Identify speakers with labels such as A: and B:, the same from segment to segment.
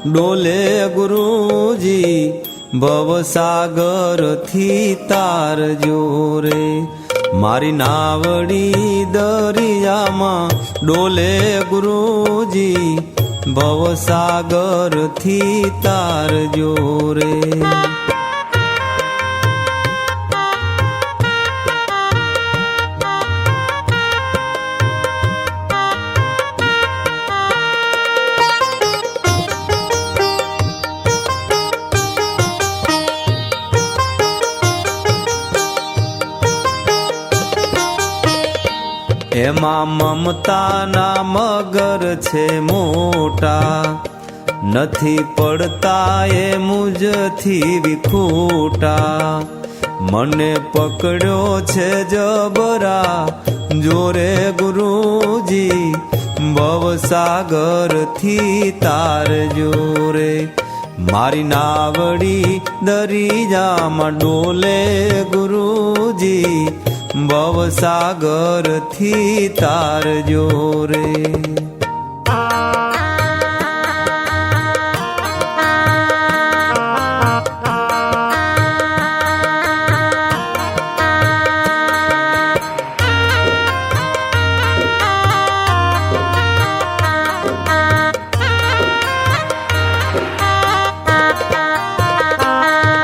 A: ડોલે ગુરુજી ભવસાગર થી તારજો રે મારી નાવડી દરિયામાં ડોલે ગુરુજી ભવસાગર થી તારજો રે એમાં મમતાના મગર છે મોટા નથી પડતા એ મુજથી વિખૂટા મને પકડ્યો છે જબરા જોરે ગુરુજી ભવસાગર થી તારજો રે મારી નાવડી દરિયામાં ડોલે ગુરુજી ભવસાગર થી તારજો રે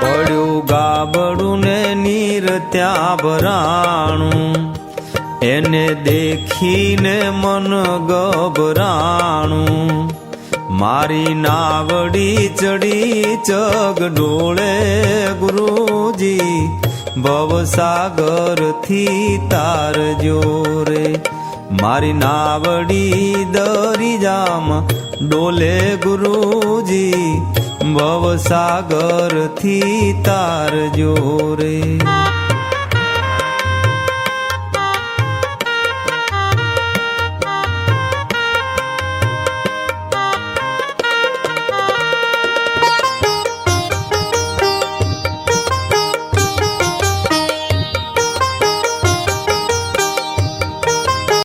A: પડ્યું ગાબડું ને નીર ત્યાં ભરાણું એને દેખીને મન ગભરાણું મારી નાવડી ચડી ચગ ડોળે ગુરુજી ભવસાગર થી તારજો રે મારી નાવડી દરિયામાં ડોલે ગુરુજી ભવસાગર થી તારજો રે